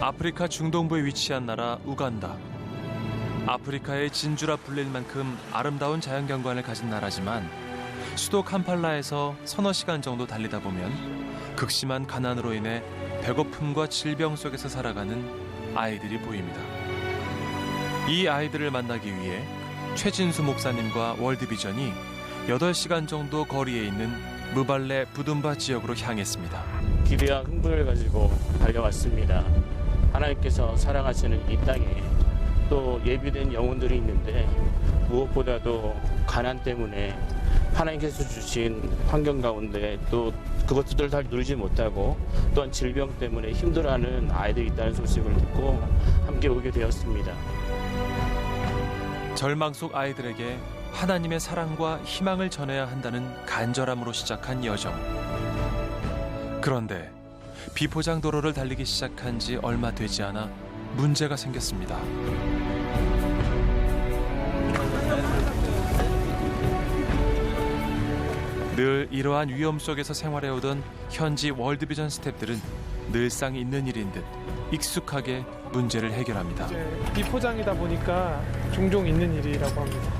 아프리카 중동부에 위치한 나라 우간다. 아프리카의 진주라 불릴 만큼 아름다운 자연경관을 가진 나라지만 수도 캄팔라에서 서너 시간 정도 달리다 보면 극심한 가난으로 인해 배고픔과 질병 속에서 살아가는 아이들이 보입니다. 이 아이들을 만나기 위해 최진수 목사님과 월드비전이 8시간 정도 거리에 있는 무발레 부둠바 지역으로 향했습니다. 기대와 흥분을 가지고 달려왔습니다. 하나님께서 사랑하시는 이 땅에 또 예비된 영혼들이 있는데 무엇보다도 가난 때문에 하나님께서 주신 환경 가운데 또 그것들을 잘 누리지 못하고 또한 질병 때문에 힘들어하는 아이들이 있다는 소식을 듣고 함께 오게 되었습니다. 절망 속 아이들에게 하나님의 사랑과 희망을 전해야 한다는 간절함으로 시작한 여정. 그런데 비포장 도로를 달리기 시작한 지 얼마 되지 않아 문제가 생겼습니다. 늘 이러한 위험 속에서 생활해오던 현지 월드비전 스태프들은 늘상 있는 일인 듯 익숙하게 문제를 해결합니다. 비포장이다 보니까 종종 있는 일이라고 합니다.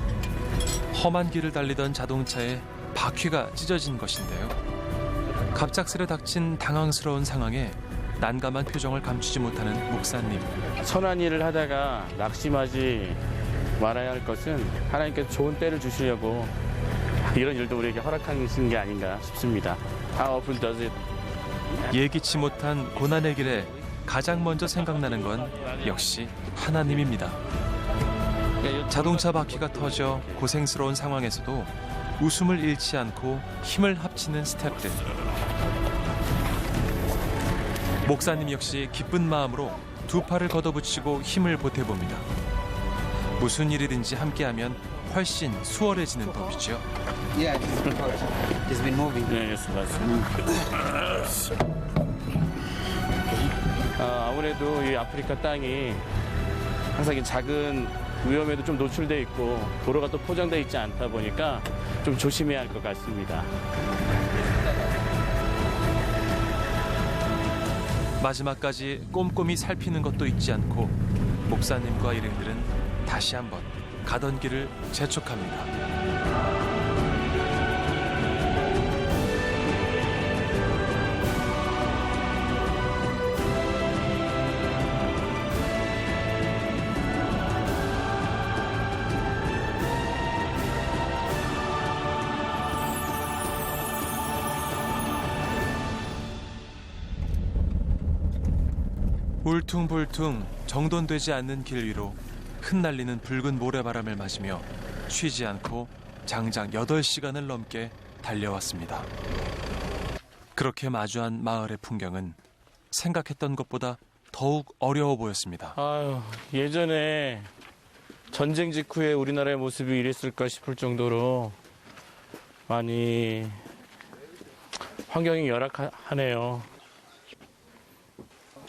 험한 길을 달리던 자동차에 바퀴가 찢어진 것인데요. 갑작스레 닥친 당황스러운 상황에 난감한 표정을 감추지 못하는 목사님. 선한 일을 하다가 낙심하지 말아야 할 것은 하나님께서 좋은 때를 주시려고 이런 일도 우리에게 허락하시는 게 아닌가 싶습니다. How often does it? 예기치 못한 고난의 길에 가장 먼저 생각나는 건 역시 하나님입니다. 자동차 바퀴가 터져 고생스러운 상황에서도 웃음을 잃지 않고 힘을 합치는 스태프들. 목사님 역시 기쁜 마음으로 두 팔을 걷어붙이고 힘을 보태봅니다. 무슨 일이든지 함께하면 훨씬 수월해지는 법이죠. Yeah, it's been moving. 네, 맞습니다. 아무래도 이 아프리카 땅이 항상 이 작은 위험에도 좀 노출돼 있고 도로가 또 포장돼 있지 않다 보니까 좀 조심해야 할 것 같습니다. 마지막까지 꼼꼼히 살피는 것도 잊지 않고 목사님과 일행들은 다시 한번 가던 길을 재촉합니다. 울퉁불퉁 정돈되지 않는 길 위로 흩날리는 붉은 모래바람을 맞으며 쉬지 않고 장장 8시간을 넘게 달려왔습니다. 그렇게 마주한 마을의 풍경은 생각했던 것보다 더욱 어려워 보였습니다. 아유, 예전에 전쟁 직후에 우리나라의 모습이 이랬을까 싶을 정도로 많이 환경이 열악하네요.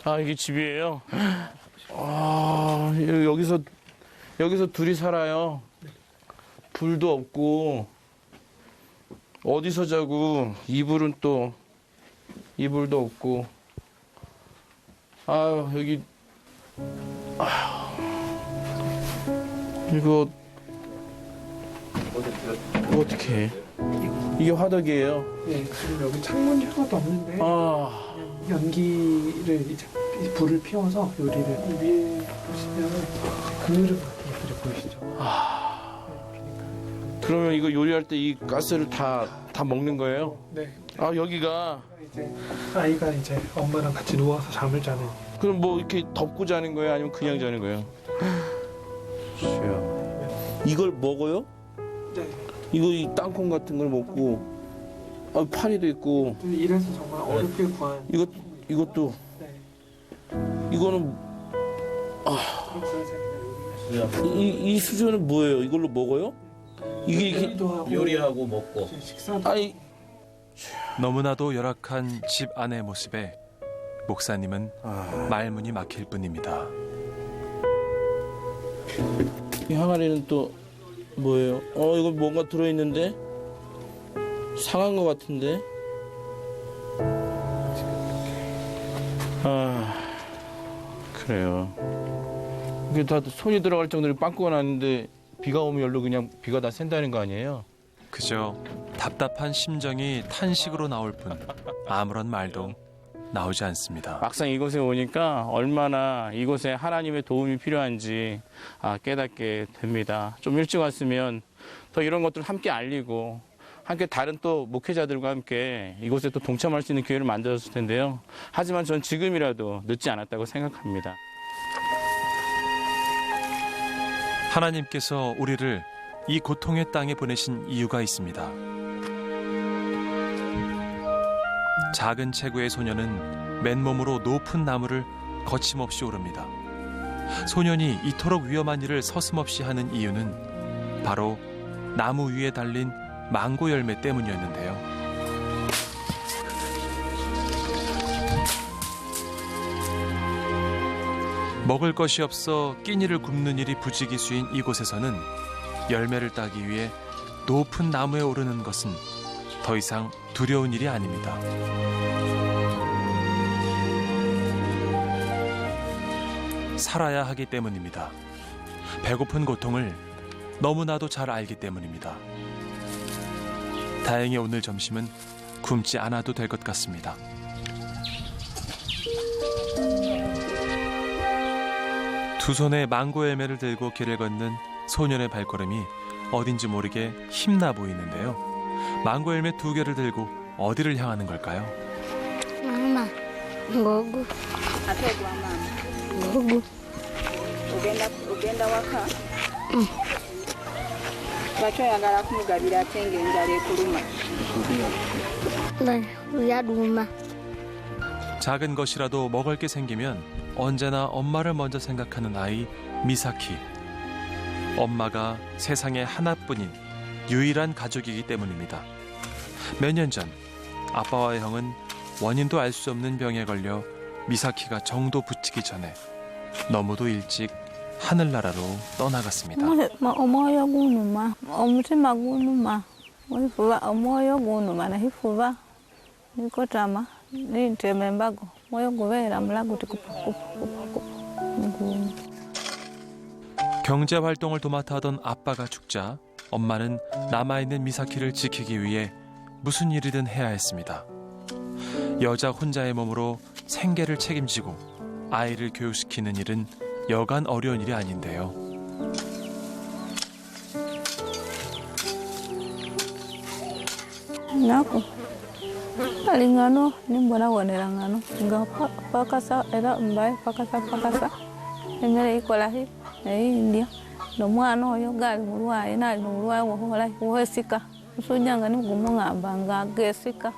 아, 이게 집이에요? 아, 여기서 둘이 살아요. 불도 없고, 어디서 자고, 이불은 또, 이불도 없고. 아유, 여기, 아유, 이거 어떻게 해? 이게 화덕이에요? 네, 그리고 여기 창문이 하나도 없는데 아. 연기를 이제 불을 피워서 요리를 위에 보시면 그늘을 같은 것들이 보이시죠? 그러면 이거 요리할 때 이 가스를 다 먹는 거예요? 네. 아, 여기가. 이제 아이가 이제 엄마랑 같이 누워서 잠을 자는. 그럼 뭐 이렇게 덮고 자는 거예요? 아니면 그냥 자는 거예요? 이걸 먹어요? 네. 이거 이 땅콩 같은 걸 먹고, 아, 파리도 있고. 이래서 정말 어렵게 구한. 이것도. 네. 이거는 이 수저는 뭐예요? 이걸로 먹어요? 이게 요리도 하고 요리하고 먹고. 식사도. 아니, 너무나도 열악한 집 안의 모습에 목사님은 말문이 막힐 뿐입니다. 이 항아리는 또 뭐예요? 이거 뭔가 들어있는데? 상한 것 같은데? 그래요. 이게 다 손이 들어갈 정도로 빵꾸가 났는데 비가 오면 열로 그냥 비가 다 샌다는 거 아니에요? 그저 답답한 심정이 탄식으로 나올 뿐 아무런 말도 나오지 않습니다. 막상 이곳에 오니까 얼마나 이곳에 하나님의 도움이 필요한지 깨닫게 됩니다. 좀 일찍 왔으면 더 이런 것들을 함께 알리고 함께 다른 또 목회자들과 함께 이곳에 또 동참할 수 있는 기회를 만들었을 텐데요. 하지만 전 지금이라도 늦지 않았다고 생각합니다. 하나님께서 우리를 이 고통의 땅에 보내신 이유가 있습니다. 작은 체구의 소녀는 맨몸으로 높은 나무를 거침없이 오릅니다. 소년이 이토록 위험한 일을 서슴없이 하는 이유는 바로 나무 위에 달린 망고 열매 때문이었는데요. 먹을 것이 없어 끼니를 굽는 일이 부지기수인 이곳에서는 열매를 따기 위해 높은 나무에 오르는 것은 더 이상 두려운 일이 아닙니다. 살아야 하기 때문입니다. 배고픈 고통을 너무나도 잘 알기 때문입니다. 다행히 오늘 점심은 굶지 않아도 될 것 같습니다. 두 손에 망고 열매를 들고 길을 걷는 소년의 발걸음이 어딘지 모르게 힘나 보이는데요. 망고 열매 2개를 들고 어디를 향하는 걸까요? Mama, ngogo. Ategwa mama. Ngogo. Ogenda waka. Lwaki oyagala kumugabira ate ng'enjala ekuluma? Yaduma. 작은 것이라도 먹을 게 생기면 언제나 엄마를 먼저 생각하는 아이 미사키. 엄마가 세상에 하나뿐인 유일한 가족이기 때문입니다. 몇 년 전 아빠와 형은 원인도 알 수 없는 병에 걸려 미사키가 정도 붙이기 전에 너무도 일찍 하늘나라로 떠나갔습니다. Omwoyo gunuma, omutima gunuma. Wifuba omwoyo gunuma nahifuba. Nikotama, nintema embago. Mwoyo gubeera mulago tikupukupukupuku. 경제 활동을 도맡아 하던 아빠가 죽자 엄마는 남아있는 미사키를 지키기 위해 무슨 일이든 해야 했습니다. 여자 혼자의 몸으로 생계를 책임지고 아이를 교육시키는 일은 여간 어려운 일이 아닌데요. Naku. Alingano nimbona wonera ngano. Nga pakasa era mbaye pakasa. Emere ikola hi. India. Nomwana oyo gali mulwaye nali mulwaye wohola wohesika. Usujanga nimugumungamba nga gesika.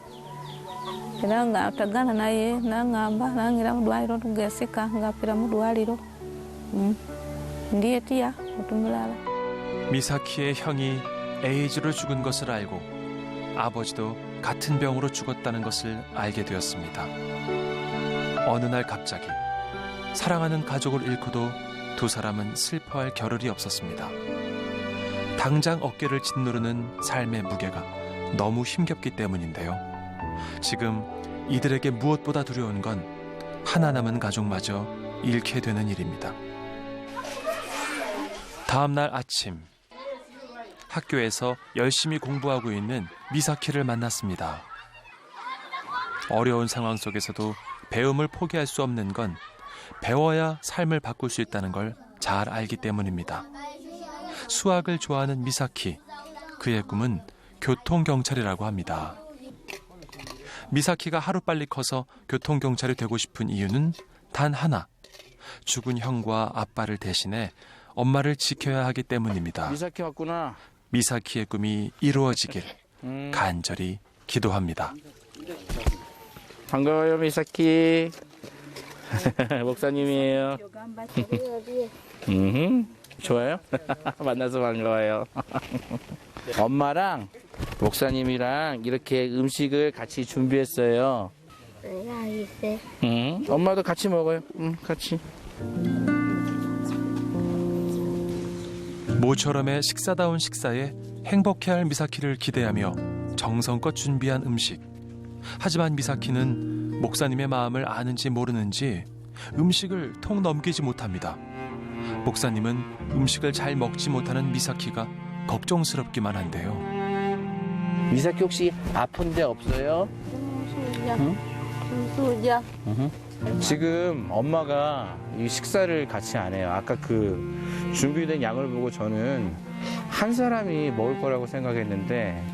Era nga tagana naye nangamba nangira mudwaliro tugesika ngapira mudwaliro. Ndiye tiya otumulala. 미사키의 형이 에이즈로 죽은 것을 알고 아버지도 같은 병으로 죽었다는 것을 알게 되었습니다. 어느 날 갑자기 사랑하는 가족을 잃고도 두 사람은 슬퍼할 겨를이 없었습니다. 당장 어깨를 짓누르는 삶의 무게가 너무 힘겹기 때문인데요. 지금 이들에게 무엇보다 두려운 건 하나 남은 가족마저 잃게 되는 일입니다. 다음 날 아침, 학교에서 열심히 공부하고 있는 미사키를 만났습니다. 어려운 상황 속에서도 배움을 포기할 수 없는 건 배워야 삶을 바꿀 수 있다는 걸 잘 알기 때문입니다. 수학을 좋아하는 미사키, 그의 꿈은 교통경찰이라고 합니다. 미사키가 하루빨리 커서 교통경찰이 되고 싶은 이유는 단 하나, 죽은 형과 아빠를 대신해 엄마를 지켜야 하기 때문입니다. 미사키 왔구나. 미사키의 꿈이 이루어지길 간절히 기도합니다. 반가워요, 미사키. 목사님이에요. 좋아요? 만나서 반가워요. 엄마랑 목사님이랑 이렇게 음식을 같이 준비했어요. 엄마도 같이 먹어요. 같이. 모처럼의 식사다운 식사에 행복해할 미사키를 기대하며 정성껏 준비한 음식. 하지만 미사키는 목사님의 마음을 아는지 모르는지 음식을 통 넘기지 못합니다. 목사님은 음식을 잘 먹지 못하는 미사키가 걱정스럽기만 한데요. 미사키 혹시 아픈 데 없어요? 지금 엄마가 이 식사를 같이 안 해요. 아까 그 준비된 양을 보고 저는 한 사람이 먹을 거라고 생각했는데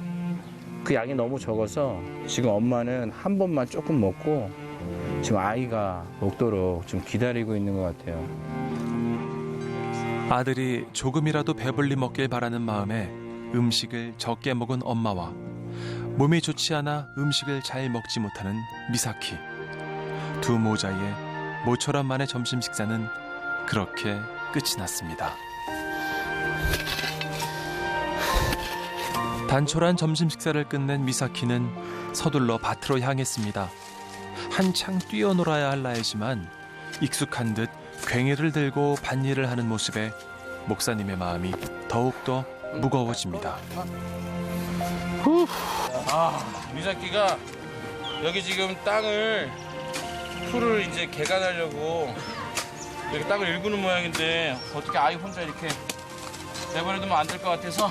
그 양이 너무 적어서 지금 엄마는 한 번만 조금 먹고 지금 아이가 먹도록 좀 기다리고 있는 것 같아요. 아들이 조금이라도 배불리 먹길 바라는 마음에 음식을 적게 먹은 엄마와 몸이 좋지 않아 음식을 잘 먹지 못하는 미사키. 두 모자의 모처럼 만의 점심 식사는 그렇게 끝이 났습니다. 단촐한 점심 식사를 끝낸 미사키는 서둘러 밭으로 향했습니다. 한창 뛰어놀아야 할 나이지만 익숙한 듯 괭이를 들고 밭일을 하는 모습에 목사님의 마음이 더욱더 무거워집니다. 미사키가 여기 지금 풀을 이제 개간하려고 여기 땅을 일구는 모양인데 어떻게 아이 혼자 이렇게 내버려두면 안 될 것 같아서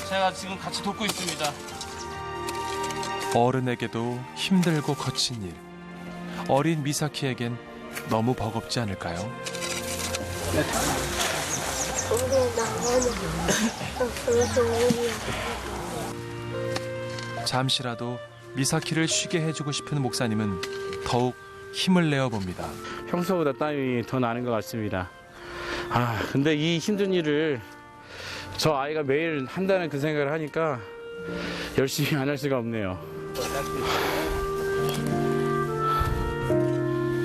제가 지금 같이 돕고 있습니다. 어른에게도 힘들고 거친 일. 어린 미사키에겐 너무 버겁지 않을까요? 잠시라도 미사키를 쉬게 해주고 싶은 목사님은 더욱 힘을 내어 봅니다. 평소보다 땀이 더 나는 것 같습니다. 근데 이 힘든 일을 저 아이가 매일 한다는 그 생각을 하니까 열심히 안 할 수가 없네요.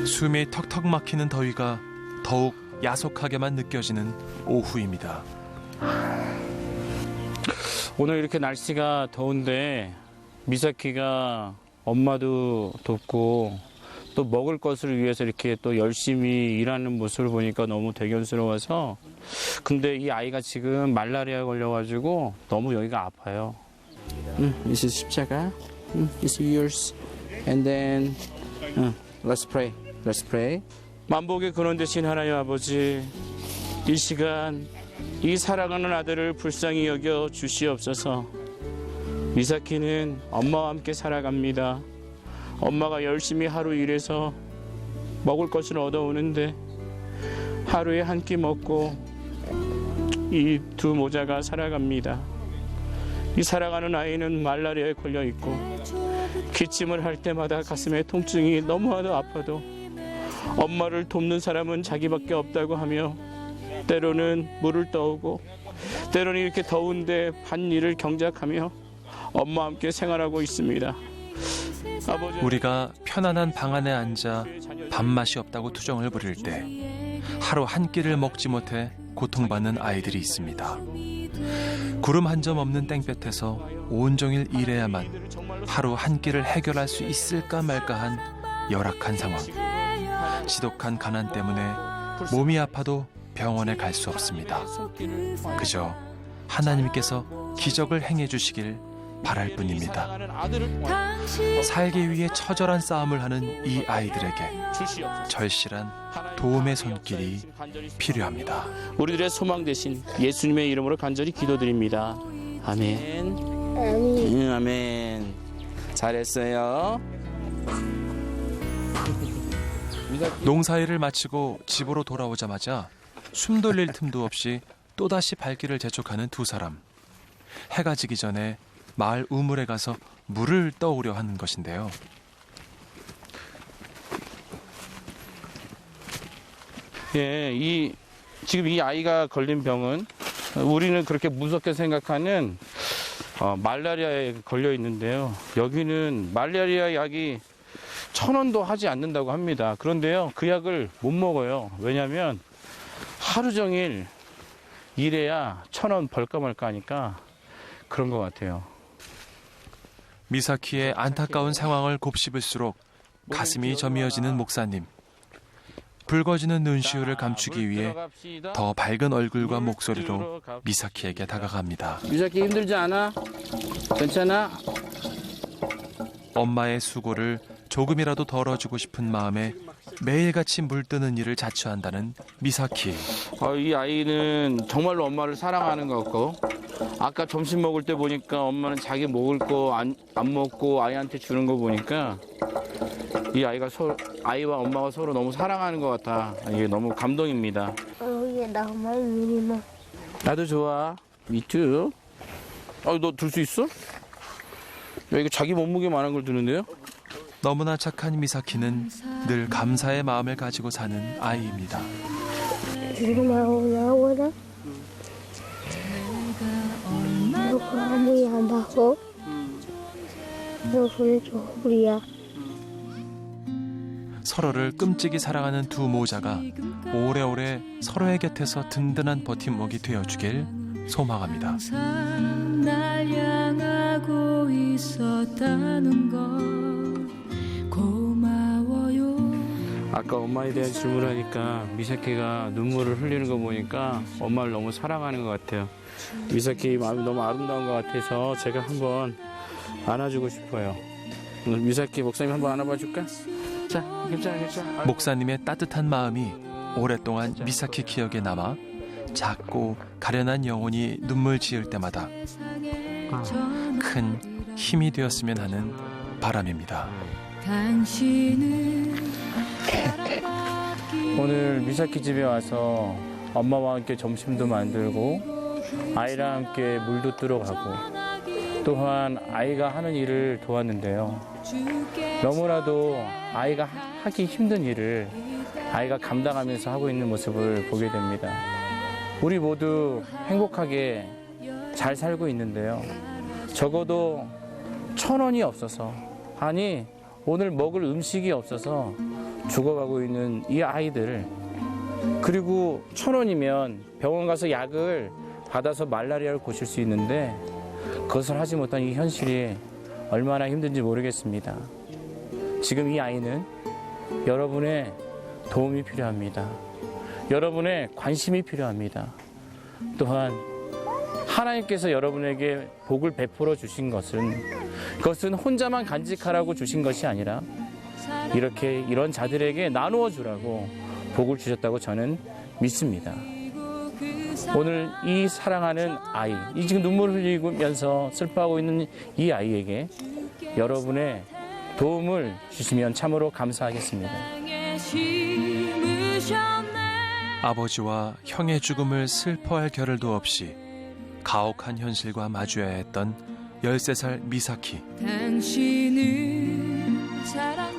숨이 턱턱 막히는 더위가 더욱 야속하게만 느껴지는 오후입니다. 오늘 이렇게 날씨가 더운데 미사키가 엄마도 돕고 또 먹을 것을 위해서 이렇게 또 열심히 일하는 모습을 보니까 너무 대견스러워서. 근데 이 아이가 지금 말라리아 걸려가지고 너무 여기가 아파요. This is 십자가. This is yours. And then let's pray. Let's pray. 만복의 근원 되신 하나님 아버지, 이 시간 이 사랑하는 아들을 불쌍히 여겨 주시옵소서. 미사키는 엄마와 함께 살아갑니다. 엄마가 열심히 하루 일해서 먹을 것을 얻어오는데 하루에 한 끼 먹고 이 두 모자가 살아갑니다. 이 사랑하는 아이는 말라리아에 걸려 있고 기침을 할 때마다 가슴에 통증이 너무나도 아파도 엄마를 돕는 사람은 자기밖에 없다고 하며 때로는 물을 떠오고 때로는 이렇게 더운데 밭일을 경작하며 엄마와 함께 생활하고 있습니다. 우리가 편안한 방 안에 앉아 밥맛이 없다고 투정을 부릴 때 하루 한 끼를 먹지 못해 고통받는 아이들이 있습니다. 구름 한 점 없는 땡볕에서 온종일 일해야만 하루 한 끼를 해결할 수 있을까 말까한 열악한 상황. 지독한 가난 때문에 몸이 아파도 병원에 갈 수 없습니다. 그저 하나님께서 기적을 행해 주시길 바랄 뿐입니다. 살기 위해 처절한 싸움을 하는 이 아이들에게 절실한 도움의 손길이 필요합니다. 우리들의 소망 되신 예수님의 이름으로 간절히 기도드립니다. 아멘. 아멘. 잘했어요. 농사일을 마치고 집으로 돌아오자마자 숨 돌릴 틈도 없이 또다시 발길을 재촉하는 두 사람. 해가 지기 전에 마을 우물에 가서 물을 떠오려 하는 것인데요. 지금 이 아이가 걸린 병은 우리는 그렇게 무섭게 생각하는 말라리아에 걸려 있는데요. 여기는 말라리아 약이 1,000원도 하지 않는다고 합니다. 그런데요, 그 약을 못 먹어요. 왜냐하면 하루 종일 일해야 1,000원 벌까 말까 하니까 그런 것 같아요. 미사키의 안타까운 상황을 곱씹을수록 가슴이 저미어지는 목사님. 붉어지는 눈시울을 감추기 위해 더 밝은 얼굴과 목소리로 미사키에게 다가갑니다. 미사키 힘들지 않아? 괜찮아? 엄마의 수고를 조금이라도 덜어주고 싶은 마음에 매일같이 물뜨는 일을 자처한다는 미사키. 이 아이는 정말로 엄마를 사랑하는 것 같고, 아까 점심 먹을 때 보니까 엄마는 자기 먹을 거 안 먹고 아이한테 주는 거 보니까 이 아이와 엄마가 서로 너무 사랑하는 것 같아. 이게 너무 감동입니다. 나도 좋아. 미투. 너 들 수 있어? 야, 이거 자기 몸무게만한 걸 드는데요? 너무나 착한 미사키는 늘 감사의 마음을 가지고 사는 아이입니다. 서로를 끔찍이 사랑하는 두 모자가 오래오래 서로의 곁에서 든든한 버팀목이 되어주길 소망합니다. 날 향하고 있었다는 걸 고마워요. 아까 엄마에 대한 질문을 하니까 미사키가 눈물을 흘리는 거 보니까 엄마를 너무 사랑하는 것 같아요. 미사키 마음이 너무 아름다운 것 같아서 제가 한번 안아주고 싶어요. 오늘 미사키 목사님 한번 안아봐 줄까? 자, 괜찮아. 목사님의 따뜻한 마음이 오랫동안 미사키 기억에 남아 작고 가련한 영혼이 눈물 지을 때마다 큰 힘이 되었으면 하는 바람입니다. 오늘 미사키 집에 와서 엄마와 함께 점심도 만들고 아이랑 함께 물도 뜨러 가고 또한 아이가 하는 일을 도왔는데요. 너무나도 아이가 하기 힘든 일을 아이가 감당하면서 하고 있는 모습을 보게 됩니다. 우리 모두 행복하게 잘 살고 있는데요. 적어도 1,000원이 없어서, 아니 오늘 먹을 음식이 없어서 죽어가고 있는 이 아이들, 그리고 1,000원이면 병원 가서 약을 받아서 말라리아를 고칠 수 있는데 그것을 하지 못한 이 현실이 얼마나 힘든지 모르겠습니다. 지금 이 아이는 여러분의 도움이 필요합니다. 여러분의 관심이 필요합니다. 또한 하나님께서 여러분에게 복을 베풀어 주신 그것은 혼자만 간직하라고 주신 것이 아니라 이런 자들에게 나누어 주라고 복을 주셨다고 저는 믿습니다. 오늘 이 사랑하는 아이, 이 지금 눈물을 흘리면서 슬퍼하고 있는 이 아이에게 여러분의 도움을 주시면 참으로 감사하겠습니다. 아버지와 형의 죽음을 슬퍼할 겨를도 없이 가혹한 현실과 마주해야 했던 13살 미사키.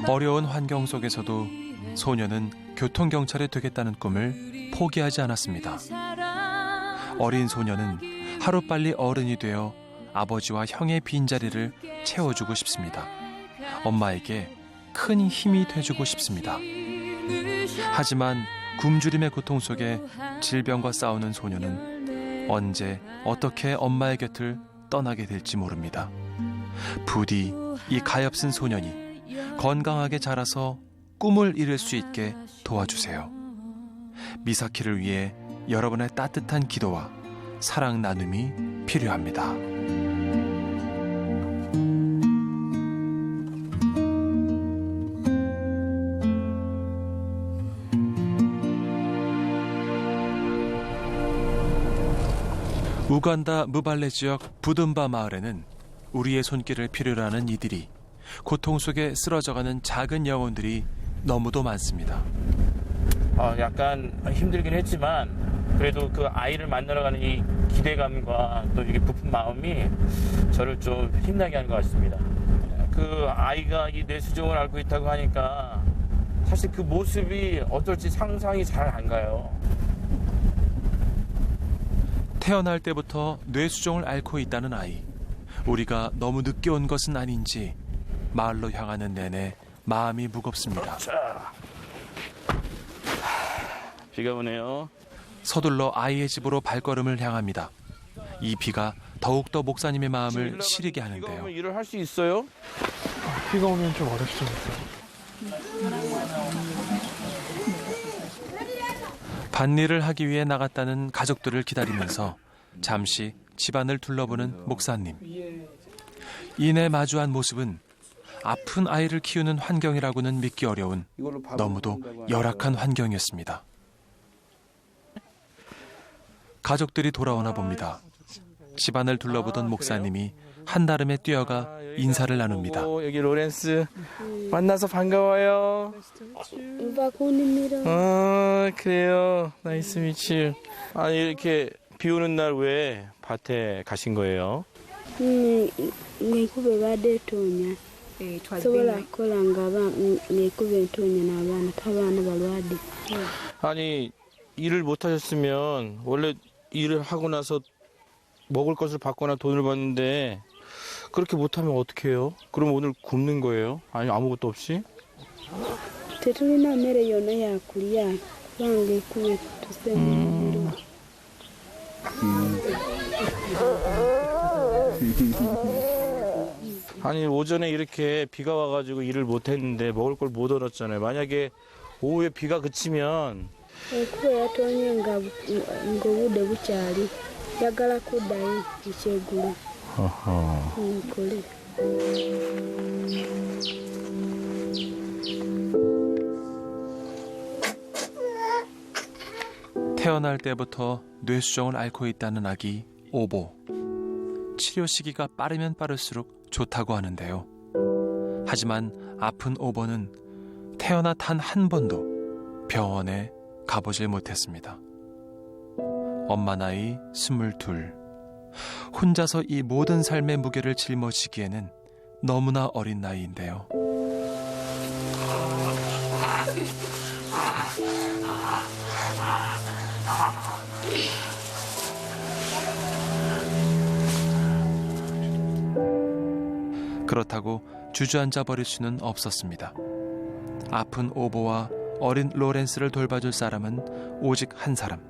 어려운 환경 속에서도 소녀는 교통경찰이 되겠다는 꿈을 포기하지 않았습니다. 어린 소녀는 하루빨리 어른이 되어 아버지와 형의 빈자리를 채워주고 싶습니다. 엄마에게 큰 힘이 돼주고 싶습니다. 하지만 굶주림의 고통 속에 질병과 싸우는 소녀는 언제 어떻게 엄마의 곁을 떠나게 될지 모릅니다. 부디 이 가엾은 소년이 건강하게 자라서 꿈을 이룰 수 있게 도와주세요. 미사키를 위해 여러분의 따뜻한 기도와 사랑 나눔이 필요합니다. 우간다 무발레 지역 부든바 마을에는 우리의 손길을 필요로 하는 이들이 고통 속에 쓰러져가는 작은 영혼들이 너무도 많습니다. 약간 힘들긴 했지만 그래도 그 아이를 만나러 가는 이 기대감과 또 이게 부푼 마음이 저를 좀 힘나게 하는 것 같습니다. 그 아이가 이 뇌수종을 앓고 있다고 하니까 사실 그 모습이 어떨지 상상이 잘 안 가요. 태어날 때부터 뇌수종을 앓고 있다는 아이. 우리가 너무 늦게 온 것은 아닌지 마을로 향하는 내내 마음이 무겁습니다. 비가 오네요. 서둘러 아이의 집으로 발걸음을 향합니다. 이 비가 더욱더 목사님의 마음을 시리게 비가 하는데요. 오면 일을 할 수 있어요? 비가 오면 좀 어렵죠. 밭일을 하기 위해 나갔다는 가족들을 기다리면서 잠시 집안을 둘러보는 목사님. 이내 마주한 모습은 아픈 아이를 키우는 환경이라고는 믿기 어려운 너무도 열악한 환경이었습니다. 가족들이 돌아오나 봅니다. 집안을 둘러보던 목사님이 한달음에 뛰어가 인사를 나눕니다. 여기 로렌스 만나서 반가워요. 그래요. 나이스 미츠. 아니 이렇게 비 오는 날 왜 밭에 가신 거예요? ngekuve vadetonya sobola kukola nga ngekuva entonya n'abaana k'abaana balwadde. 아니 일을 못 하셨으면 원래 일을 하고 나서 먹을 것을 받거나 돈을 받는데 그렇게 못하면 어떡해요? 그럼 오늘 굶는 거예요? 아니 아무것도 없이? tetulina mmere yonna yakulya kubanga ekuve tusemuliro. 아니 오전에 이렇게 비가 와가지고 일을 못 했는데 먹을 걸 못 얻었잖아요. 만약에 오후에 비가 그치면 Enkuba yatonye ng'obudde bukyali njagala kuddayo ekyeggulo nkole. 태어날 때부터 뇌수정을 앓고 있다는 아기 오보. 치료 시기가 빠르면 빠를수록 좋다고 하는데요. 하지만 아픈 오보는 태어나 단 한 번도 병원에 가보질 못했습니다. 엄마 나이 22. 혼자서 이 모든 삶의 무게를 짊어지기에는 너무나 어린 나이인데요. 그렇다고 주저앉아 버릴 수는 없었습니다. 아픈 오보와 어린 로렌스를 돌봐줄 사람은 오직 한 사람,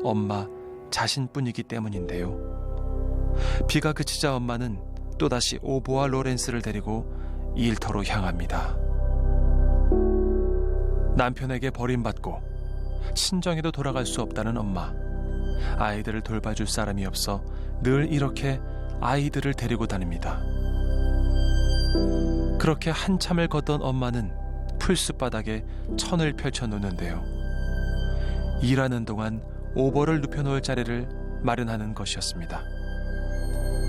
엄마 자신뿐이기 때문인데요. 비가 그치자 엄마는 또다시 오보와 로렌스를 데리고 일터로 향합니다. 남편에게 버림받고 친정에도 돌아갈 수 없다는 엄마. 아이들을 돌봐줄 사람이 없어 늘 이렇게 아이들을 데리고 다닙니다. 그렇게 한참을 걷던 엄마는 풀숲바닥에 천을 펼쳐놓는데요. 일하는 동안 오보를 눕혀놓을 자리를 마련하는 것이었습니다.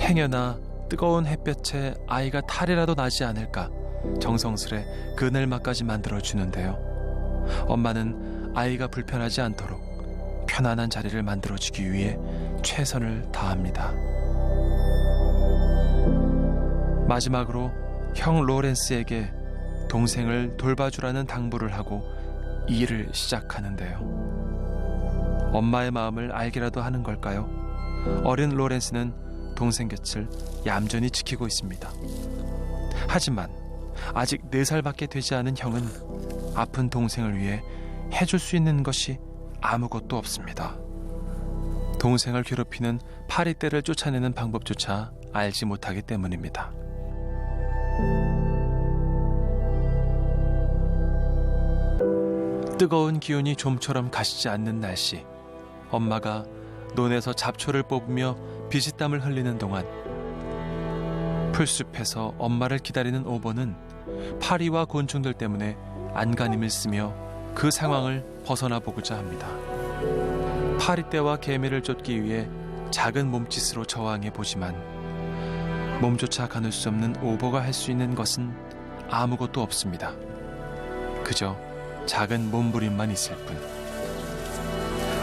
행여나 뜨거운 햇볕에 아이가 탈이라도 나지 않을까 정성스레 그늘막까지 만들어주는데요. 엄마는 아이가 불편하지 않도록 편안한 자리를 만들어주기 위해 최선을 다합니다. 마지막으로 형 로렌스에게 동생을 돌봐주라는 당부를 하고 일을 시작하는데요. 엄마의 마음을 알기라도 하는 걸까요? 어린 로렌스는 동생 곁을 얌전히 지키고 있습니다. 하지만 아직 4살밖에 되지 않은 형은 아픈 동생을 위해 해줄 수 있는 것이 아무것도 없습니다. 동생을 괴롭히는 파리떼를 쫓아내는 방법조차 알지 못하기 때문입니다. 뜨거운 기운이 좀처럼 가시지 않는 날씨, 엄마가 논에서 잡초를 뽑으며 비지땀을 흘리는 동안 풀숲에서 엄마를 기다리는 오보는 파리와 곤충들 때문에 안간힘을 쓰며 그 상황을 벗어나 보고자 합니다. 파리떼와 개미를 쫓기 위해 작은 몸짓으로 저항해 보지만 몸조차 가눌 수 없는 오보가 할 수 있는 것은 아무것도 없습니다. 그저 작은 몸부림만 있을 뿐.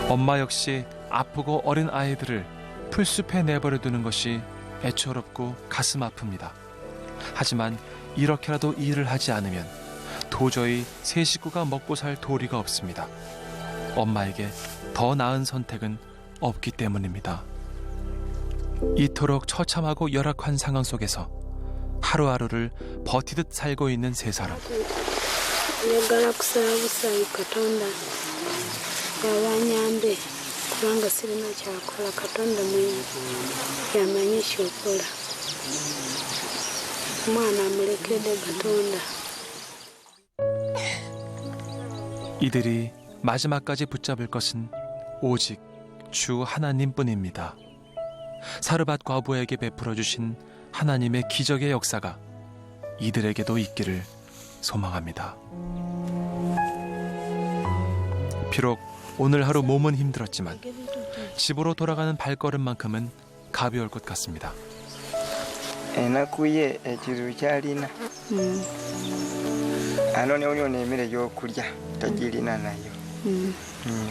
엄마 역시 아프고 어린 아이들을 풀숲에 내버려 두는 것이 애처롭고 가슴 아픕니다. 하지만 이렇게라도 일을 하지 않으면 도저히 세 식구가 먹고 살 도리가 없습니다. 엄마에게 더 나은 선택은 없기 때문입니다. 이토록 처참하고 열악한 상황 속에서 하루하루를 버티듯 살고 있는 세 사람. njagala kusaba busayi katonda abanyambe kubanga sirina kyakola katonda mwenye yamanyi kyokola omwana amulekedde katonda. 이들이 마지막까지 붙잡을 것은 오직 주 하나님뿐입니다. 사르밧 과부에게 베풀어 주신 하나님의 기적의 역사가 이들에게도 있기를 소망합니다. 비록 오늘 하루 몸은 힘들었지만 집으로 돌아가는 발걸음만큼은 가벼울 것 같습니다. ennaku ye ekizibu kyalina anone oli emmere y'okulya tagirina nayo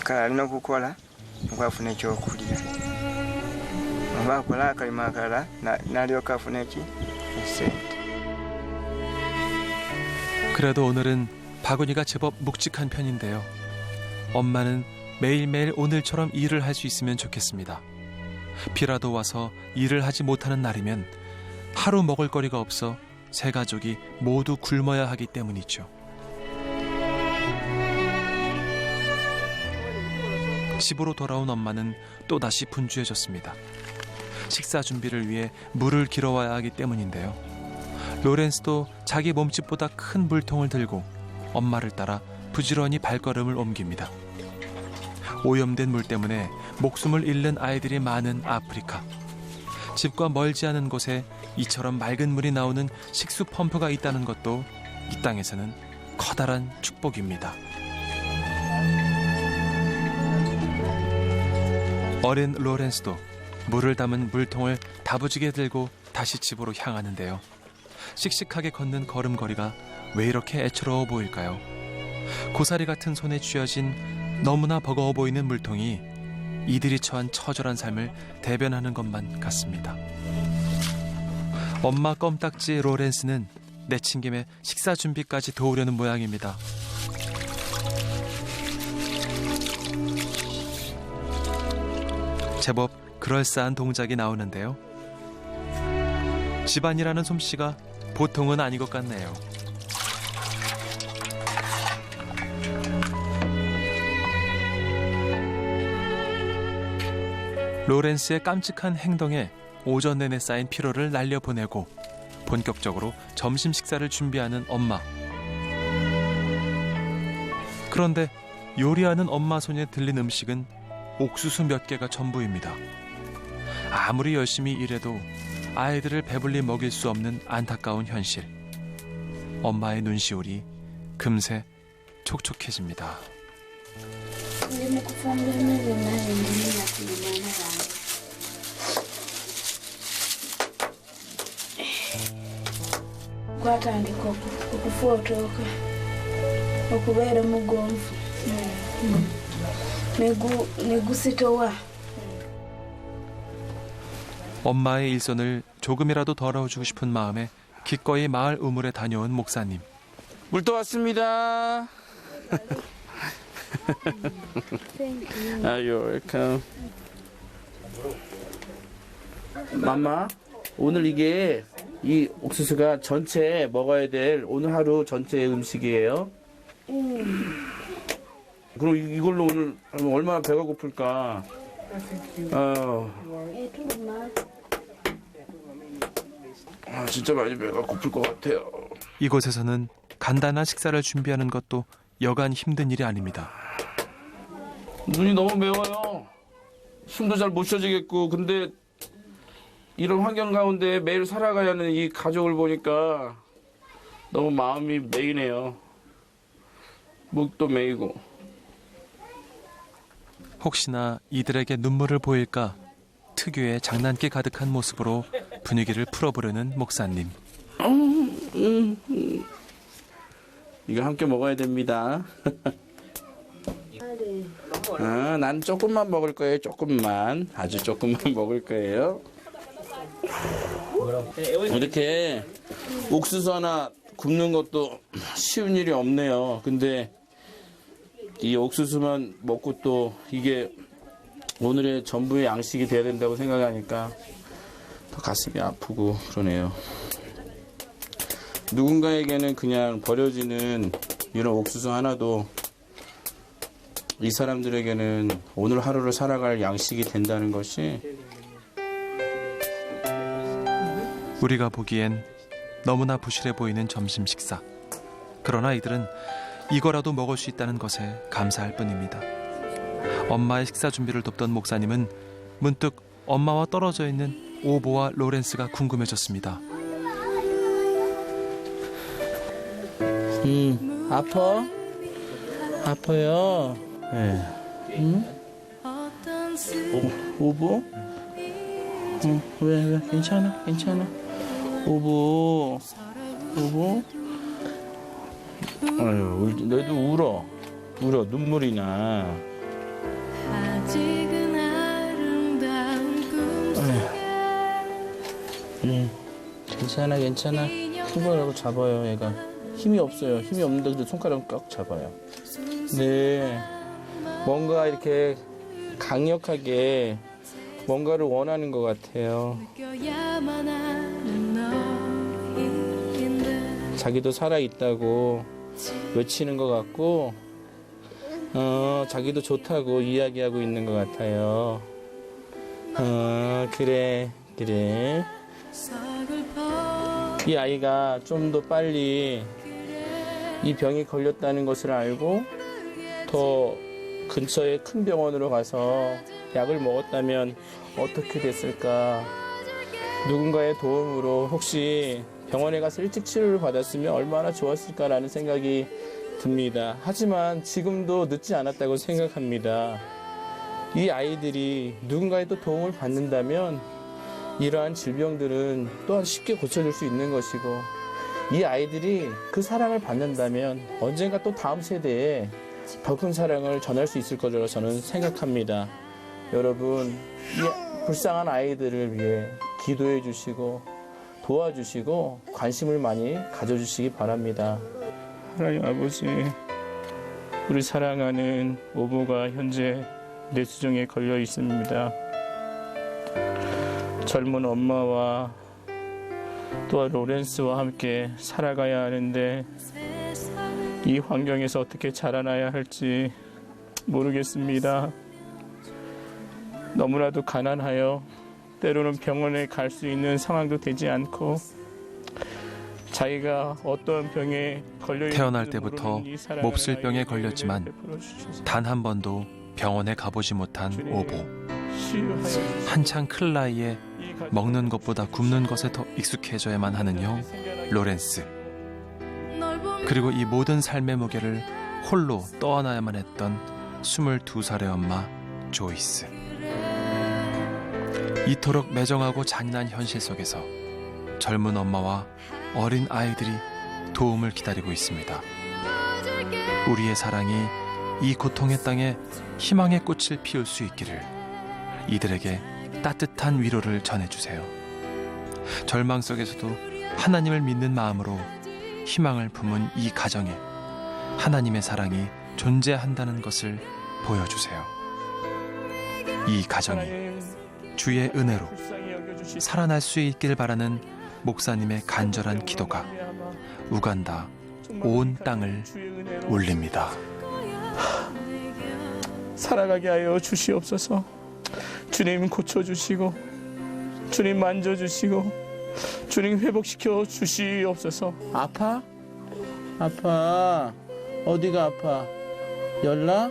kale alina okukola okwafuna ekyokulya oba akola akalima akalala n'alyoka afuna esente. 그래도 오늘은 바구니가 제법 묵직한 편인데요. 엄마는 매일매일 오늘처럼 일을 할 수 있으면 좋겠습니다. 비라도 와서 일을 하지 못하는 날이면 하루 먹을 거리가 없어 세 가족이 모두 굶어야 하기 때문이죠. 집으로 돌아온 엄마는 또다시 분주해졌습니다. 식사 준비를 위해 물을 길어와야 하기 때문인데요. 로렌스도 자기 몸집보다 큰 물통을 들고 엄마를 따라 부지런히 발걸음을 옮깁니다. 오염된 물 때문에 목숨을 잃는 아이들이 많은 아프리카. 집과 멀지 않은 곳에 이처럼 맑은 물이 나오는 식수 펌프가 있다는 것도 이 땅에서는 커다란 축복입니다. 어린 로렌스도 물을 담은 물통을 다부지게 들고 다시 집으로 향하는데요. 씩씩하게 걷는 걸음걸이가 왜 이렇게 애처로워 보일까요? 고사리 같은 손에 쥐어진 너무나 버거워 보이는 물통이 이들이 처한 처절한 삶을 대변하는 것만 같습니다. 엄마 껌딱지 로렌스는 내친김에 식사 준비까지 도우려는 모양입니다. 제법 그럴싸한 동작이 나오는데요. 집안이라는 솜씨가 보통은 아닌 것 같네요. 로렌스의 깜찍한 행동에 오전 내내 쌓인 피로를 날려보내고 본격적으로 점심 식사를 준비하는 엄마. 그런데 요리하는 엄마 손에 들린 음식은 옥수수 몇 개가 전부입니다. 아무리 열심히 일해도 아이들을 배불리 먹일 수 없는 안타까운 현실. 엄마의 눈시울이 금세 촉촉해집니다. gwatandika okufootoka okubeera mugonvu negusitowa. 엄마의 일손을 조금이라도 덜어주고 싶은 마음에 기꺼이 마을 우물에 다녀온 목사님. 물 떠왔습니다. You're welcome. 맘마, 오늘 이게 이 옥수수가 전체 먹어야 될 오늘 하루 전체의 음식이에요. 그럼 이걸로 오늘 얼마나 배가 고플까? 진짜 많이 배가 고플 것 같아요. 이곳에서는 간단한 식사를 준비하는 것도 여간 힘든 일이 아닙니다. 눈이 너무 매워요. 숨도 잘 못 쉬어지겠고, 근데 이런 환경 가운데 매일 살아가야 하는 이 가족을 보니까 너무 마음이 메이네요. 목도 메이고. 혹시나 이들에게 눈물을 보일까 특유의 장난기 가득한 모습으로 분위기를 풀어보려는 목사님. 이거 함께 먹어야 됩니다. 난 조금만 먹을 거예요. 조금만. 아주 조금만 먹을 거예요. 이렇게 옥수수 하나 굽는 것도 쉬운 일이 없네요. 근데 이 옥수수만 먹고 또 이게 오늘의 전부의 양식이 돼야 된다고 생각하니까 더 가슴이 아프고 그러네요. 누군가에게는 그냥 버려지는 이런 옥수수 하나도 이 사람들에게는 오늘 하루를 살아갈 양식이 된다는 것이 우리가 보기엔 너무나 부실해 보이는 점심 식사. 그러나 이들은 이거라도 먹을 수 있다는 것에 감사할 뿐입니다. 엄마의 식사 준비를 돕던 목사님은 문득 엄마와 떨어져 있는 오보와 로렌스가 궁금해졌습니다. 아파? 아파요? 네. 오보? 왜? 괜찮아? 오보? 아유, 너도 울어, 눈물이 나. 아직은 아름다운 꿈속에 괜찮아. 손가락을 잡아요, 얘가. 힘이 없어요. 힘이 없는데 그래도 손가락을 꽉 잡아요. 네. 뭔가 이렇게 강력하게 뭔가를 원하는 것 같아요. 느껴야만 하는 너인데 자기도 살아있다고 외치는 것 같고, 자기도 좋다고 이야기하고 있는 것 같아요. 그래. 이 아이가 좀 더 빨리 이 병이 걸렸다는 것을 알고 더 근처에 큰 병원으로 가서 약을 먹었다면 어떻게 됐을까? 누군가의 도움으로 혹시 병원에 가서 일찍 치료를 받았으면 얼마나 좋았을까라는 생각이 듭니다. 하지만 지금도 늦지 않았다고 생각합니다. 이 아이들이 누군가의 또 도움을 받는다면 이러한 질병들은 또한 쉽게 고쳐질 수 있는 것이고, 이 아이들이 그 사랑을 받는다면 언젠가 또 다음 세대에 더 큰 사랑을 전할 수 있을 거라고 저는 생각합니다. 여러분, 이 불쌍한 아이들을 위해 기도해 주시고 도와주시고 관심을 많이 가져주시기 바랍니다. 하나님 아버지, 우리 사랑하는 오보가 현재 뇌수정에 걸려 있습니다. 젊은 엄마와 또 로렌스와 함께 살아가야 하는데 이 환경에서 어떻게 자라나야 할지 모르겠습니다. 너무나도 가난하여 때로는 병원에 갈 수 있는 상황도 되지 않고, 자기가 어떤 병에 걸려 태어날 때부터 몹쓸 병에 걸렸지만 단 한 번도 병원에 가보지 못한 오보. 한창 클 나이에 먹는 것보다 굶는 것에 더 익숙해져야만 하는 형 로렌스. 그리고 이 모든 삶의 무게를 홀로 떠안아야만 했던 22살의 엄마 조이스. 이토록 매정하고 잔인한 현실 속에서 젊은 엄마와 어린 아이들이 도움을 기다리고 있습니다. 우리의 사랑이 이 고통의 땅에 희망의 꽃을 피울 수 있기를 이들에게 따뜻한 위로를 전해주세요. 절망 속에서도 하나님을 믿는 마음으로 희망을 품은 이 가정에 하나님의 사랑이 존재한다는 것을 보여주세요. 이 가정이 주의 은혜로 살아날 수 있길 바라는 목사님의 간절한 기도가 우간다 온 땅을 울립니다. 살아가게 하여 주시옵소서. 주님 고쳐주시고, 주님 만져주시고, 주님 회복시켜 주시옵소서. 아파? 어디가 아파? 열나?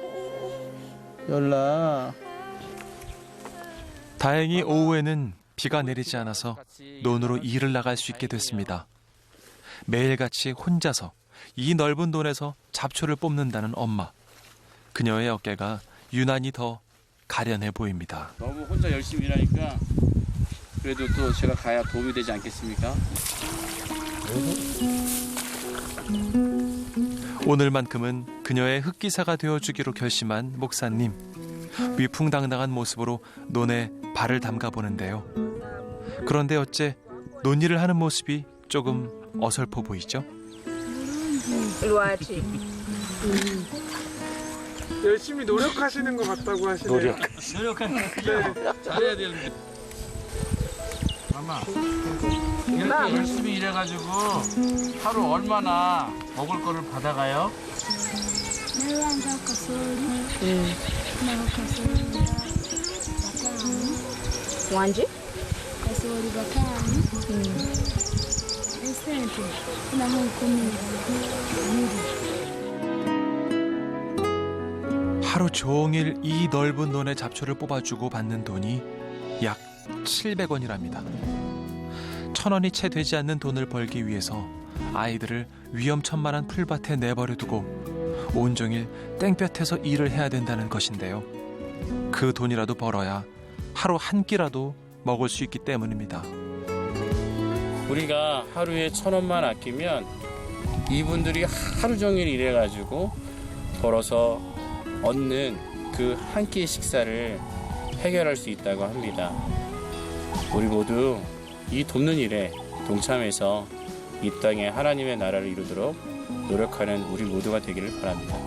다행히 오후에는 비가 내리지 않아서 논으로 일을 나갈 수 있게 됐습니다. 매일같이 혼자서 이 넓은 논에서 잡초를 뽑는다는 엄마. 그녀의 어깨가 유난히 더 가련해 보입니다. 너무 혼자 열심히 일하니까 그래도 또 제가 가야 도움이 되지 않겠습니까? 오늘만큼은 그녀의 흑기사가 되어주기로 결심한 목사님. 위풍당당한 모습으로 논에 발을 담가 보는데요. 그런데 어째 논일을 하는 모습이 조금 어설퍼 보이죠? 열심히 노력하시는 것 같다고 하시네요. 잘해야 되는데. 엄마, 이렇게 열심히 일해가지고 하루 얼마나 먹을 거를 받아가요? wanje kasooli bataano esente funamu 12. 하루 종일 이 넓은 논에 잡초를 뽑아주고 받는 돈이 약 700원이랍니다. 1,000원이 채 되지 않는 돈을 벌기 위해서 아이들을 위험천만한 풀밭에 내버려두고 온종일 땡볕에서 일을 해야 된다는 것인데요. 그 돈이라도 벌어야 하루 한 끼라도 먹을 수 있기 때문입니다. 우리가 하루에 1,000원만 아끼면 이분들이 하루 종일 일해가지고 벌어서 얻는 그 한 끼의 식사를 해결할 수 있다고 합니다. 우리 모두 이 돕는 일에 동참해서 이 땅에 하나님의 나라를 이루도록 노력하는 우리 모두가 되기를 바랍니다.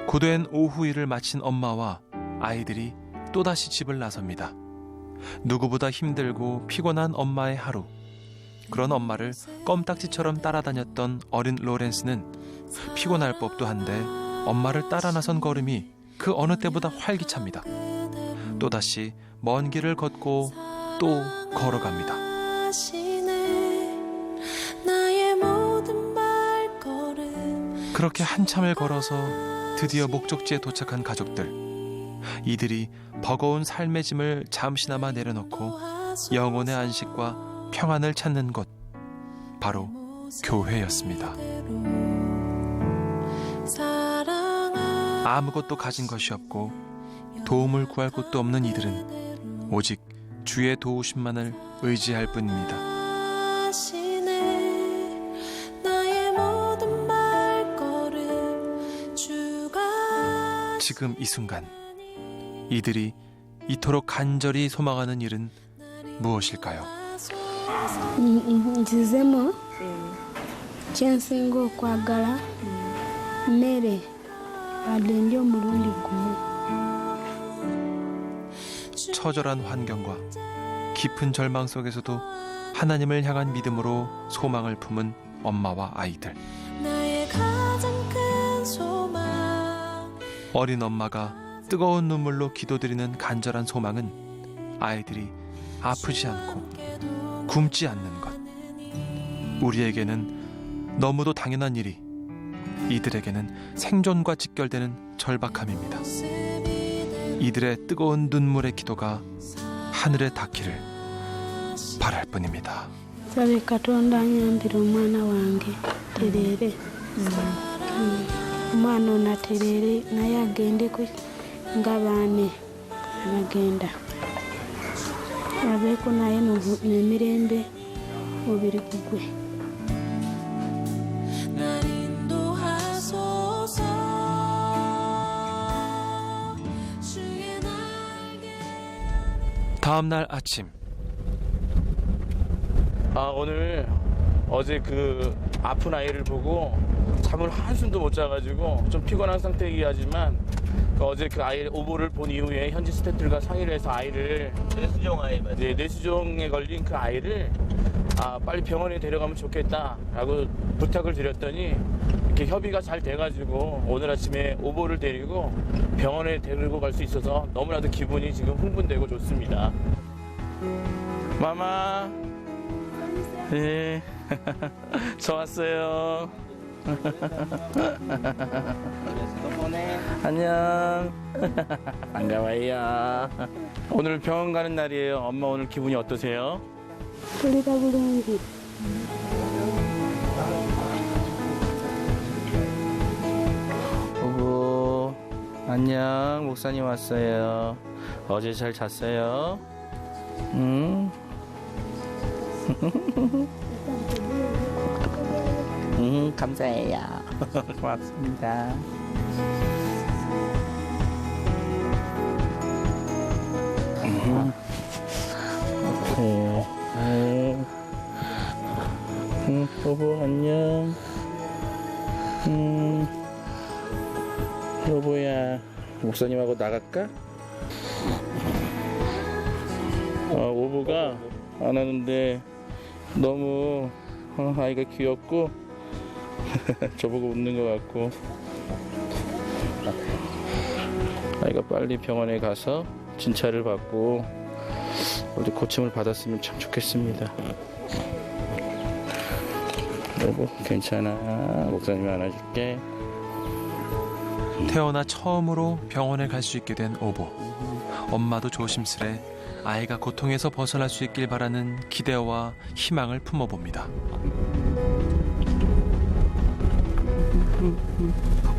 고된 오후 일을 마친 엄마와 아이들이 또다시 집을 나섭니다. 누구보다 힘들고 피곤한 엄마의 하루. 그런 엄마를 껌딱지처럼 따라다녔던 어린 로렌스는 피곤할 법도 한데 엄마를 따라 나선 걸음이 그 어느 때보다 활기찹니다. 또다시 먼 길을 걷고 또 걸어갑니다. 그렇게 한참을 걸어서 드디어 목적지에 도착한 가족들. 이들이 버거운 삶의 짐을 잠시나마 내려놓고 영혼의 안식과 평안을 찾는 곳, 바로 교회였습니다. 아무것도 가진 것이 없고 도움을 구할 곳도 없는 이들은 오직 주의 도우심만을 의지할 뿐입니다. 지금 이 순간 이들이 이토록 간절히 소망하는 일은 무엇일까요? Nzizemu kyensinga okwagala mmere wadde ndi omulundi gumu. 처절한 환경과 깊은 절망 속에서도 하나님을 향한 믿음으로 소망을 품은 엄마와 아이들. 어린 엄마가 뜨거운 눈물로 기도드리는 간절한 소망은 아이들이 아프지 않고 굶지 않는 것. 우리에게는 너무도 당연한 일이 이들에게는 생존과 직결되는 절박함입니다. 이들의 뜨거운 눈물의 기도가 하늘에 닿기를 바랄 뿐입니다. Sabe Katonda anyambire omwana wange Terere. Omwana ono aterere naye agendeko nga baane abagenda. Abeeko naye n'emirembe mubiri gugwe. 다음 날 아침. 오늘 어제 그 아픈 아이를 보고 잠을 한숨도 못 자가지고 좀 피곤한 상태이긴 하지만 어제 그 아이 오보를 본 이후에 현지 스태프들과 상의를 해서 아이를 뇌수종 아이 맞아요. 네, 뇌수종에 걸린 그 아이를 빨리 병원에 데려가면 좋겠다라고 부탁을 드렸더니 이렇게 협의가 잘 돼가지고 오늘 아침에 오보를 데리고 병원에 데리고 갈 수 있어서 너무나도 기분이 지금 흥분되고 좋습니다. 마마. 네. 저 왔어요. 안녕. 반가워요. 오늘 병원 가는 날이에요. 엄마 오늘 기분이 어떠세요? Tulira bulungi. 오고 안녕. 목사님 왔어요. 어제 잘 잤어요? 응? 감사해요. 고맙습니다. 여보 안녕. 여보야 목사님하고 나갈까? 오보가 안 하는데 너무 아이가 귀엽고 저보고 웃는 것 같고 아이가 빨리 병원에 가서 진찰을 받고 어디 고침을 받았으면 참 좋겠습니다. 여보 괜찮아. 목사님이 안아줄게. 태어나 처음으로 병원에 갈 수 있게 된 오보. 엄마도 조심스레 아이가 고통에서 벗어날 수 있길 바라는 기대와 희망을 품어봅니다.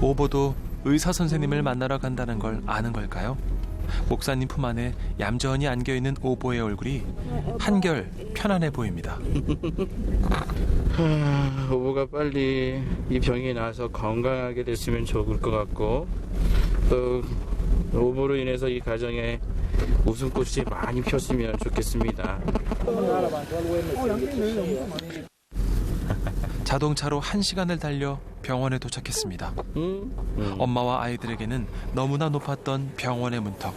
오보도 의사 선생님을 만나러 간다는 걸 아는 걸까요? 목사님 품 안에 얌전히 안겨있는 오보의 얼굴이 한결 편안해 보입니다. 오보가 빨리 이 병이 나아서 건강하게 됐으면 좋을 것 같고, 또 오보로 인해서 이 가정에 웃음꽃이 많이 폈으면 좋겠습니다. 자동차로 1시간을 달려 병원에 도착했습니다. 엄마와 아이들에게는 너무나 높았던 병원의 문턱.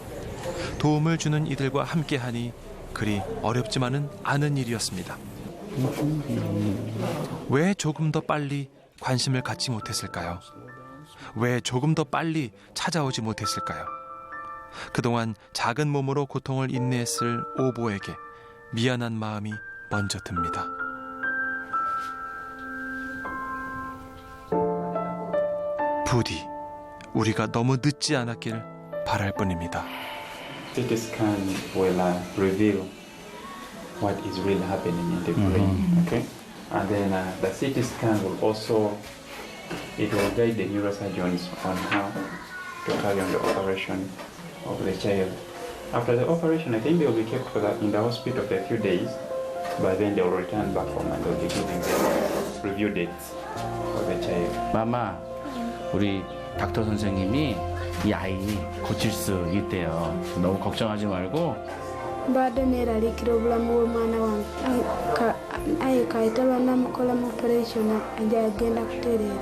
도움을 주는 이들과 함께하니 그리 어렵지만은 않은 일이었습니다. 왜 조금 더 빨리 관심을 갖지 못했을까요? 왜 조금 더 빨리 찾아오지 못했을까요? 그동안 작은 몸으로 고통을 인내했을 오보에게 미안한 마음이 먼저 듭니다. 부디 우리가 너무 늦지 않았길 바랄 뿐입니다. CT scan will reveal what is really happening in the brain. Okay, and then the CT scan will also it will guide the neurosurgeons on how to carry on the operation of the child. After the operation, I think they will be kept in the hospital for a few days, but then they will return back home and they will be giving them review dates for the child. 마마, 우리 닥터 선생님이 이 아이 고칠 수 있대요. 너무 걱정하지 말고. mbadde neeraliikira obulamu bw'omwana wange aye kayita bannamukolamu operation ajja agenda kutereera.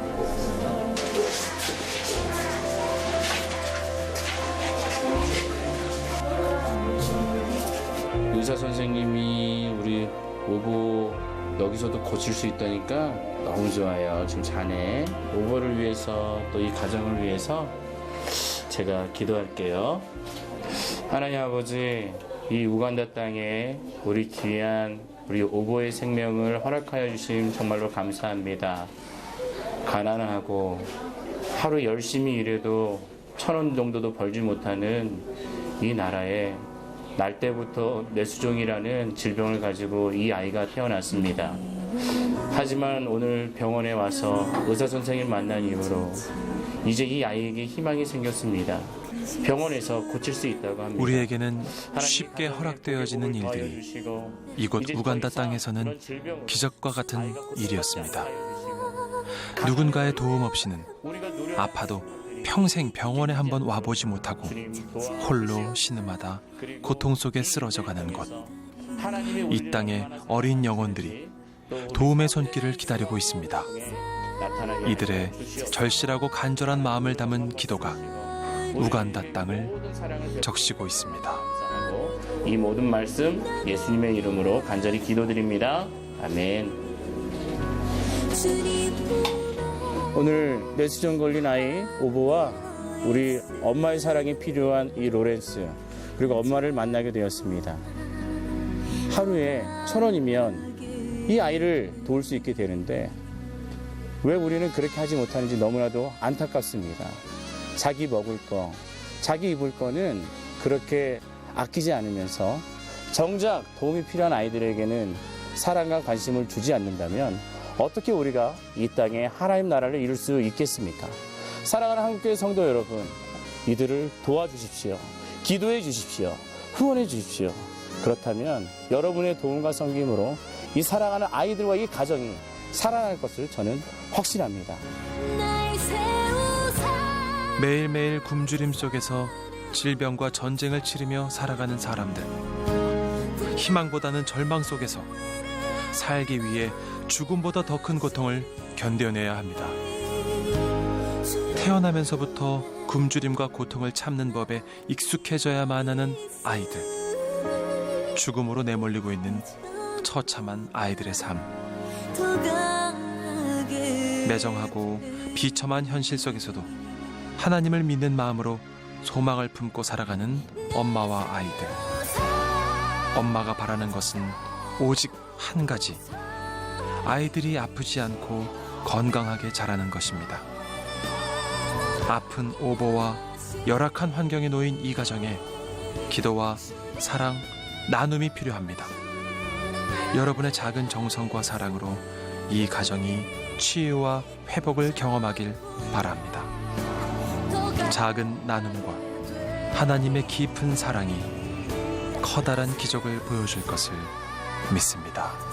의사 선생님이 우리 오보 여기서도 고칠 수 있다니까 너무 좋아요. 지금 자네 오보를 위해서 또 이 가정을 위해서 제가 기도할게요. 하나님 아버지, 이 우간다 땅에 우리 귀한 우리 오보의 생명을 허락하여 주심 정말로 감사합니다. 가난하고 하루 열심히 일해도 1,000원 정도도 벌지 못하는 이 나라에 날 때부터 뇌수종이라는 질병을 가지고 이 아이가 태어났습니다. 하지만 오늘 병원에 와서 의사 선생님 만난 이후로 이제 이 아이에게 희망이 생겼습니다. 병원에서 고칠 수 있다고 합니다. 우리에게는 쉽게 허락되어지는 일들이 이곳 우간다 땅에서는 기적과 같은 일이었습니다. 누군가의 도움 없이는 아파도 평생 병원에 한번 와보지 못하고 홀로 신음하다 고통 속에 쓰러져가는 것. 이 땅의 어린 영혼들이 도움의 손길을 기다리고 있습니다. 이들의 절실하고 간절한 마음을 담은 기도가 우간다 땅을 적시고 있습니다. 이 모든 말씀 예수님의 이름으로 간절히 기도드립니다. 아멘. 오늘 뇌수종 걸린 아이 오보와 우리 엄마의 사랑이 필요한 이 로렌스, 그리고 엄마를 만나게 되었습니다. 하루에 1,000원이면 이 아이를 도울 수 있게 되는데 왜 우리는 그렇게 하지 못하는지 너무나도 안타깝습니다. 자기 먹을 거, 자기 입을 거는 그렇게 아끼지 않으면서 정작 도움이 필요한 아이들에게는 사랑과 관심을 주지 않는다면 어떻게 우리가 이 땅에 하나님 나라를 이룰 수 있겠습니까? 사랑하는 한국교회 성도 여러분, 이들을 도와주십시오. 기도해 주십시오. 후원해 주십시오. 그렇다면 여러분의 도움과 섬김으로 이 사랑하는 아이들과 이 가정이 살아날 것을 저는 확신합니다. 매일매일 굶주림 속에서 질병과 전쟁을 치르며 살아가는 사람들. 희망보다는 절망 속에서 살기 위해 죽음보다 더 큰 고통을 견뎌내야 합니다. 태어나면서부터 굶주림과 고통을 참는 법에 익숙해져야만 하는 아이들. 죽음으로 내몰리고 있는 처참한 아이들의 삶. 매정하고 비참한 현실 속에서도 하나님을 믿는 마음으로 소망을 품고 살아가는 엄마와 아이들. 엄마가 바라는 것은 오직 한 가지. 아이들이 아프지 않고 건강하게 자라는 것입니다. 아픈 오보와 열악한 환경에 놓인 이 가정에 기도와 사랑, 나눔이 필요합니다. 여러분의 작은 정성과 사랑으로 이 가정이 치유와 회복을 경험하길 바랍니다. 작은 나눔과 하나님의 깊은 사랑이 커다란 기적을 보여줄 것을 믿습니다.